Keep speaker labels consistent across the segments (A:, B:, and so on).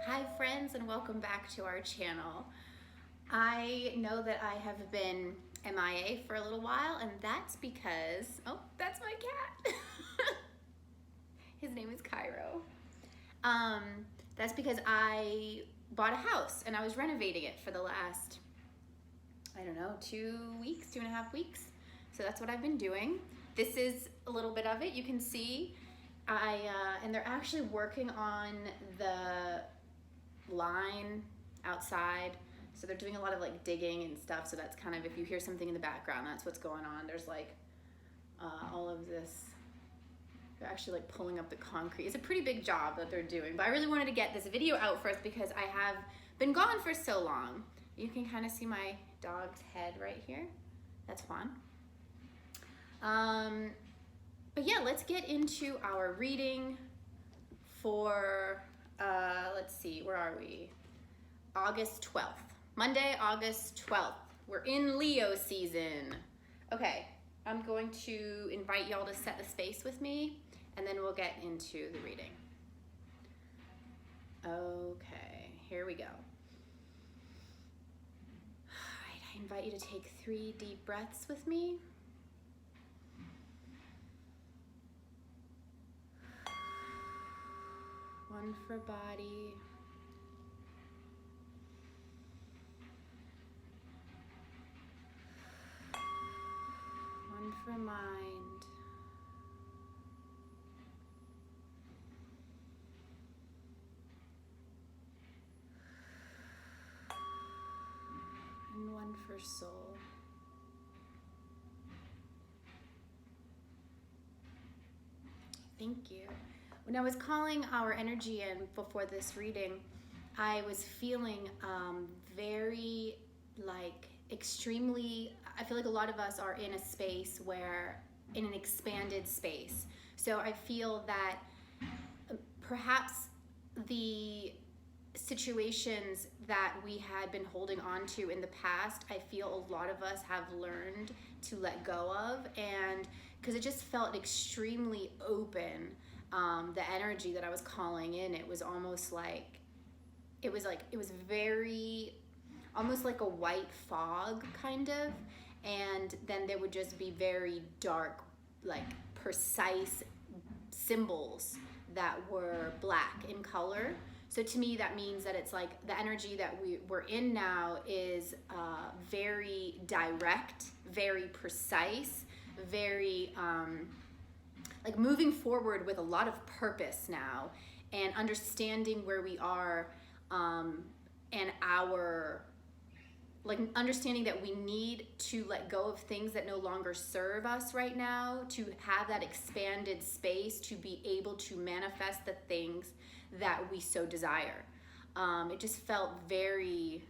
A: Hi friends, and welcome back to our channel. I know that I have been MIA for a little while, and that's because, oh, that's my cat. His name is Cairo. That's because I bought a house and I was renovating it for the last, I don't know, 2.5 weeks. So that's what I've been doing. This is a little bit of it. You can see and they're actually working on the line outside, so they're doing a lot of like digging and stuff. So that's kind of, if you hear something in the background, that's what's going on. There's like all of this. They're actually like pulling up the concrete. It's a pretty big job that they're doing, but I really wanted to get this video out first because I have been gone for so long. You can kind of see my dog's head right here. That's Juan. But yeah, let's get into our reading for let's see, where are we? August 12th. Monday, August 12th. We're in Leo season. Okay, I'm going to invite y'all to set the space with me, and then we'll get into the reading. Okay, here we go. All right, I invite you to take 3 deep breaths with me. One for body, one for mind, and one for soul. Thank you. When I was calling our energy in before this reading, I was feeling very extremely, I feel like a lot of us are in a space where, in an expanded space. So I feel that perhaps the situations that we had been holding on to in the past, I feel a lot of us have learned to let go of, and because it just felt extremely open. The energy that I was calling in, it was almost like, it was very, almost like a white fog kind of, and then there would just be very dark, like precise symbols that were black in color. So to me, that means that it's like the energy that we're in now is very direct, very precise, very like moving forward with a lot of purpose now, and understanding where we are, and our, like, understanding that we need to let go of things that no longer serve us right now, to have that expanded space to be able to manifest the things that we so desire. It just felt very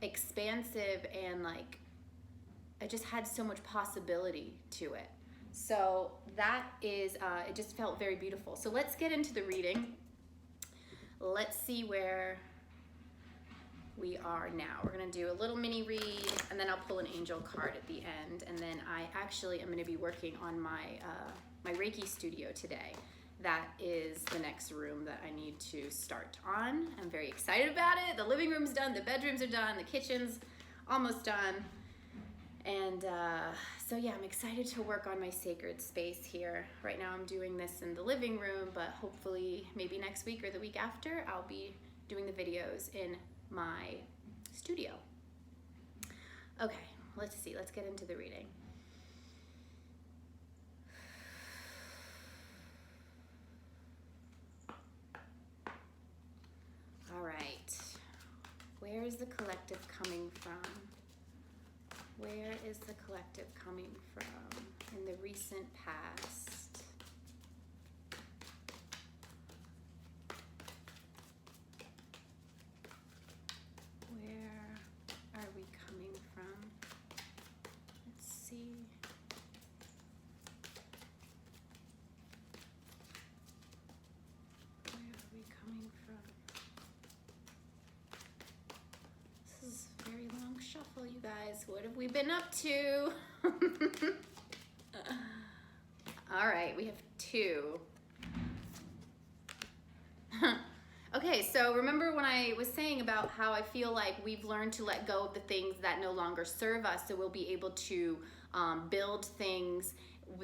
A: expansive, and like it just had so much possibility to it. So that is, it just felt very beautiful. So let's get into the reading. Let's see where we are now. We're gonna do a little mini read, and then I'll pull an angel card at the end. And then I actually am gonna be working on my, my Reiki studio today. That is the next room that I need to start on. I'm very excited about it. The living room's done, the bedrooms are done, the kitchen's almost done. And so yeah, I'm excited to work on my sacred space here. Right now I'm doing this in the living room, but hopefully maybe next week or the week after, I'll be doing the videos in my studio. Okay, let's see, let's get into the reading. All right, where is the collective coming from? Where is the collective coming from in the recent past? Where are we coming from? Let's see. Where are we coming from? This is a very long shuffle, you guys. What have we been up to? All right, we have 2. Okay, so remember when I was saying about how I feel like we've learned to let go of the things that no longer serve us, so we'll be able to build things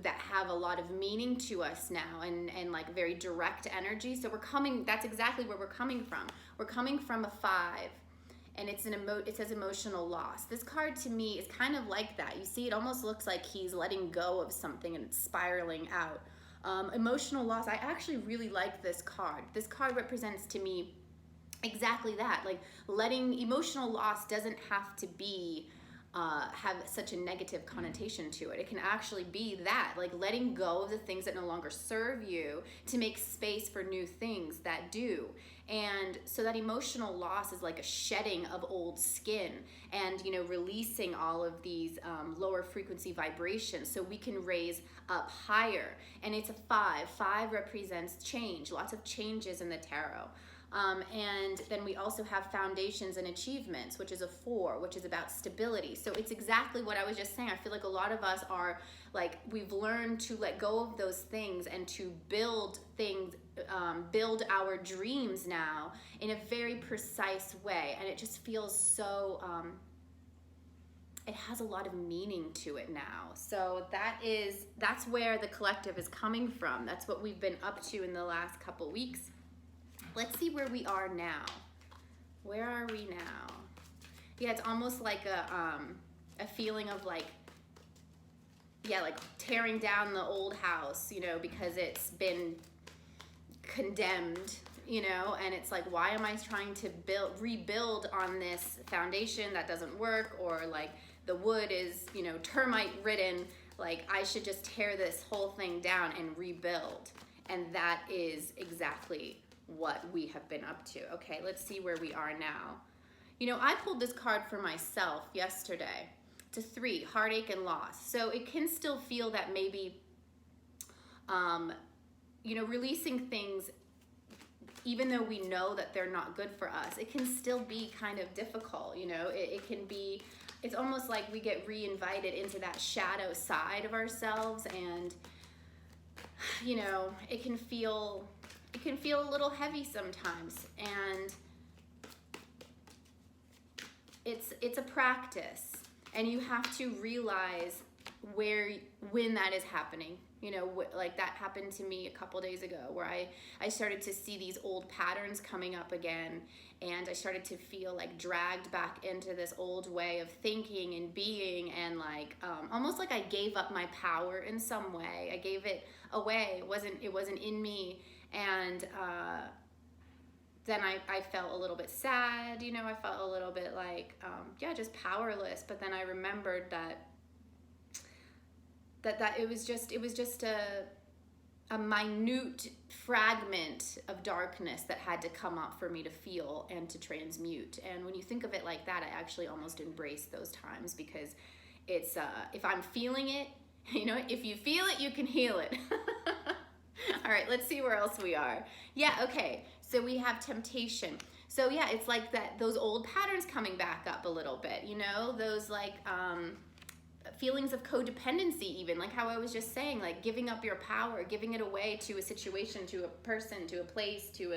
A: that have a lot of meaning to us now, and like very direct energy. So that's exactly where we're coming from. We're coming from a 5, and it says emotional loss. This card to me is kind of like that. You see, it almost looks like he's letting go of something and it's spiraling out. Emotional loss, I actually really like this card. This card represents to me exactly that. Like, emotional loss doesn't have to be have such a negative connotation to it. It can actually be that, like letting go of the things that no longer serve you to make space for new things that do. And so that emotional loss is like a shedding of old skin, and releasing all of these lower frequency vibrations so we can raise up higher. And it's a 5. 5 represents change, lots of changes in the tarot. And then we also have foundations and achievements, which is a 4, which is about stability. So it's exactly what I was just saying. I feel like a lot of us are like, we've learned to let go of those things and to build things, build our dreams now in a very precise way. And it just feels so, it has a lot of meaning to it now. So that's where the collective is coming from. That's what we've been up to in the last couple weeks. Let's see where we are now. Where are we now? Yeah, it's almost like a feeling of like, yeah, like tearing down the old house, because it's been condemned, and it's like, why am I trying to rebuild on this foundation that doesn't work, or like the wood is, termite ridden, like I should just tear this whole thing down and rebuild. And that is exactly what we have been up to. Okay, let's see where we are now. I pulled this card for myself yesterday. It's a 3, heartache and loss. So it can still feel that maybe, releasing things, even though we know that they're not good for us, it can still be kind of difficult. It can be, it's almost like we get re-invited into that shadow side of ourselves, and it can feel a little heavy sometimes, and it's a practice, and you have to realize when that is happening. Like that happened to me a couple days ago, where I started to see these old patterns coming up again, and I started to feel like dragged back into this old way of thinking and being, and like almost like I gave up my power in some way. I gave it away. It wasn't in me. And then I felt a little bit sad, I felt a little bit like, just powerless. But then I remembered that it was just a minute fragment of darkness that had to come up for me to feel and to transmute. And when you think of it like that, I actually almost embrace those times, because it's, if I'm feeling it, if you feel it, you can heal it. All right, let's see where else we are. Yeah, okay, so we have temptation. So yeah, it's like those old patterns coming back up a little bit, those like feelings of codependency, even like how I was just saying, like giving up your power, giving it away to a situation, to a person, to a place, to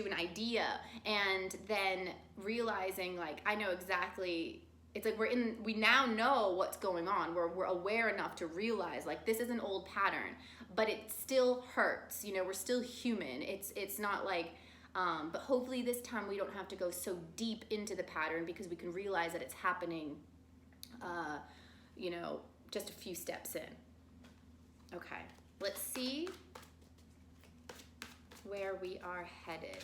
A: an idea, and then realizing like, I know exactly. It's like we now know what's going on. We're aware enough to realize like, this is an old pattern, but it still hurts. We're still human. It's not like, but hopefully this time we don't have to go so deep into the pattern, because we can realize that it's happening, just a few steps in. Okay, let's see where we are headed.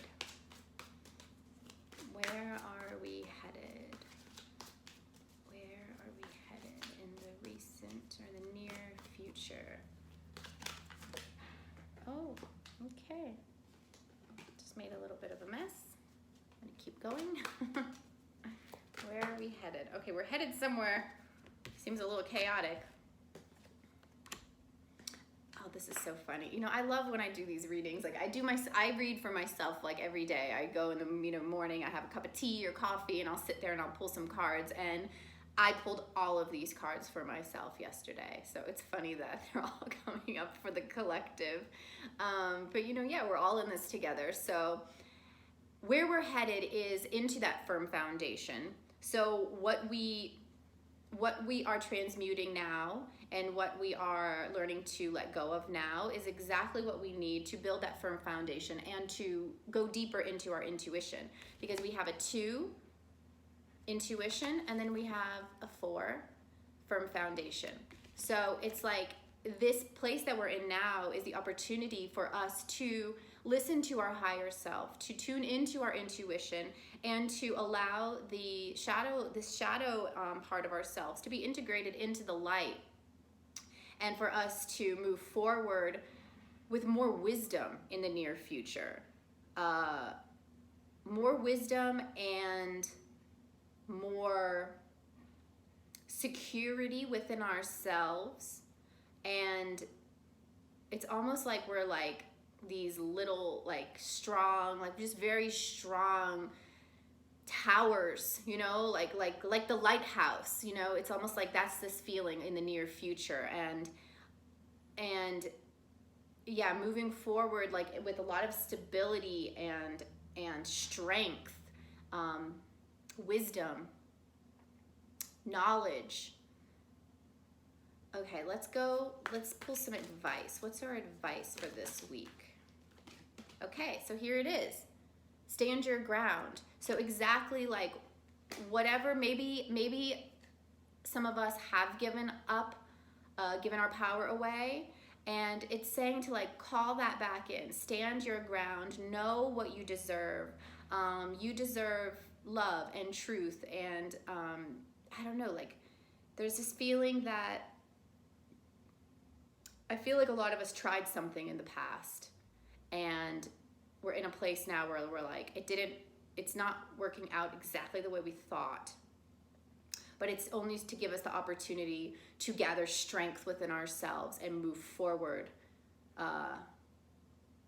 A: Where are we headed? In the recent or the near future? Oh, okay. Just made a little bit of a mess. I'm gonna keep going. Where are we headed? Okay, we're headed somewhere. Seems a little chaotic. Oh, this is so funny. I love when I do these readings. Like I read for myself like every day. I go in the morning, I have a cup of tea or coffee, and I'll sit there and I'll pull some cards. And I pulled all of these cards for myself yesterday, so it's funny that they're all coming up for the collective. But you know, yeah, we're all in this together. So where we're headed is into that firm foundation. So what we are transmuting now and what we are learning to let go of now is exactly what we need to build that firm foundation and to go deeper into our intuition, because we have a 2 intuition and then we have a 4 firm foundation. So it's like this place that we're in now is the opportunity for us to listen to our higher self, to tune into our intuition, and to allow this shadow part of ourselves to be integrated into the light, and for us to move forward with more wisdom in the near future. More wisdom and more security within ourselves. And it's almost like we're like these little, like strong, like just very strong towers, you know, like the lighthouse, you know. It's almost like that's this feeling in the near future. And yeah, moving forward, like with a lot of stability and strength, wisdom, knowledge. Okay, let's pull some advice. What's our advice for this week? Okay, so here it is. Stand your ground. So exactly like whatever, maybe some of us have given up, given our power away, and it's saying to like call that back in. Stand your ground. Know what you deserve. You deserve love and truth, and I don't know, like there's this feeling that I feel like a lot of us tried something in the past and we're in a place now where we're like, it's not working out exactly the way we thought, but it's only to give us the opportunity to gather strength within ourselves and move forward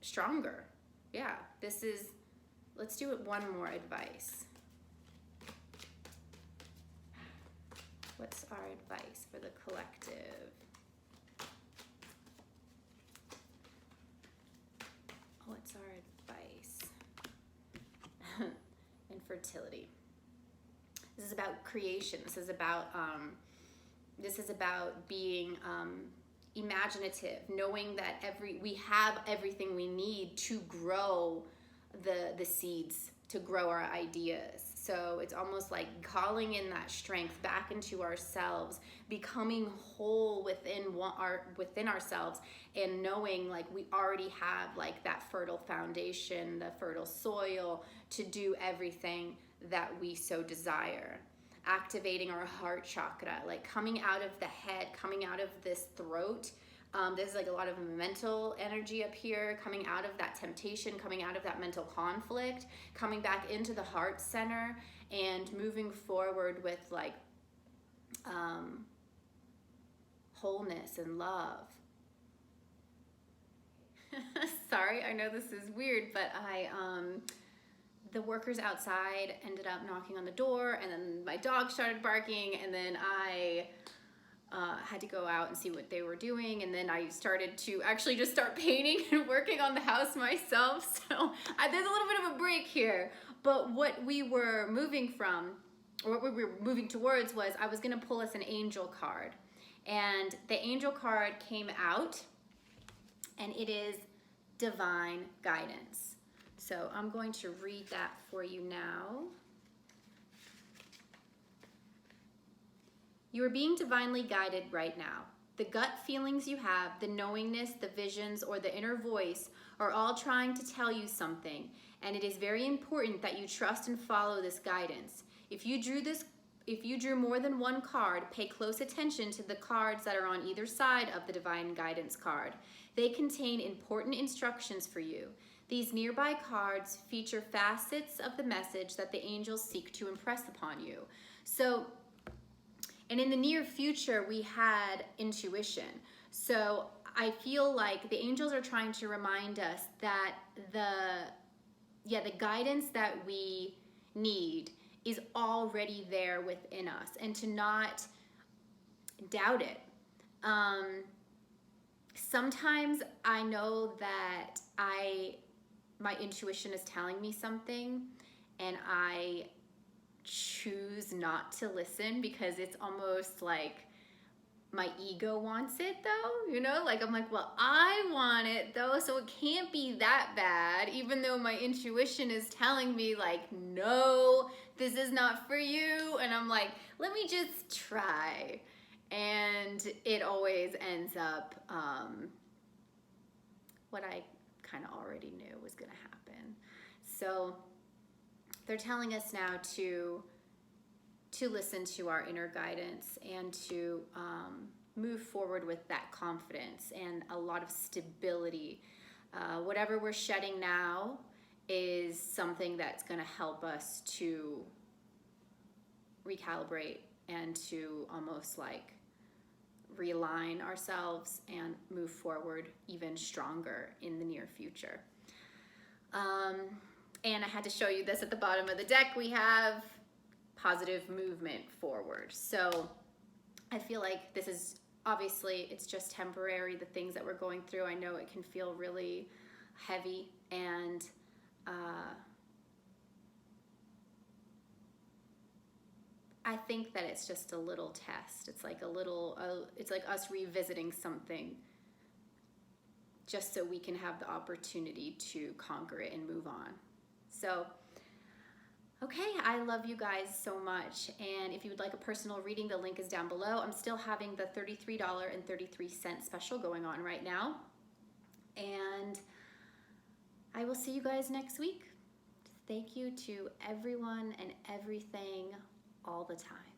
A: stronger. Yeah, let's do it. One more advice. What's our advice for the collective? What's our advice? Infertility. This is about creation. This is about being imaginative, knowing that we have everything we need to grow the seeds, to grow our ideas. So it's almost like calling in that strength back into ourselves, becoming whole within ourselves, and knowing like we already have like that fertile foundation, the fertile soil to do everything that we so desire. Activating our heart chakra, like coming out of the head, coming out of this throat. There's like a lot of mental energy up here, coming out of that temptation, coming out of that mental conflict, coming back into the heart center and moving forward with like wholeness and love. Sorry, I know this is weird, but the workers outside ended up knocking on the door, and then my dog started barking, and then I had to go out and see what they were doing, and then I started to actually just start painting and working on the house myself. So there's a little bit of a break here, but what we were moving from, or what we were moving towards, was I was going to pull us an angel card, and the angel card came out, and it is divine guidance. So I'm going to read that for you now. You are being divinely guided right now. The gut feelings you have, the knowingness, the visions, or the inner voice are all trying to tell you something, and it is very important that you trust and follow this guidance. If you drew more than one card, pay close attention to the cards that are on either side of the divine guidance card. They contain important instructions for you. These nearby cards feature facets of the message that the angels seek to impress upon you. So, and in the near future, we had intuition. So I feel like the angels are trying to remind us that the guidance that we need is already there within us, and to not doubt it. Sometimes I know that my intuition is telling me something, and I choose not to listen because it's almost like my ego wants it though, you know? Like I'm like, well, I want it though, so it can't be that bad, even though my intuition is telling me like, no, this is not for you. And I'm like, let me just try. And it always ends up what I kind of already knew was gonna happen. So they're telling us now to listen to our inner guidance and to move forward with that confidence and a lot of stability. Whatever we're shedding now is something that's going to help us to recalibrate and to almost like realign ourselves and move forward even stronger in the near future. And I had to show you this at the bottom of the deck. We have positive movement forward. So I feel like this is obviously, it's just temporary. The things that we're going through, I know it can feel really heavy, and I think that it's just a little test. It's like it's like us revisiting something just so we can have the opportunity to conquer it and move on. So, okay, I love you guys so much. And if you would like a personal reading, the link is down below. I'm still having the $33.33 special going on right now. And I will see you guys next week. Thank you to everyone and everything all the time.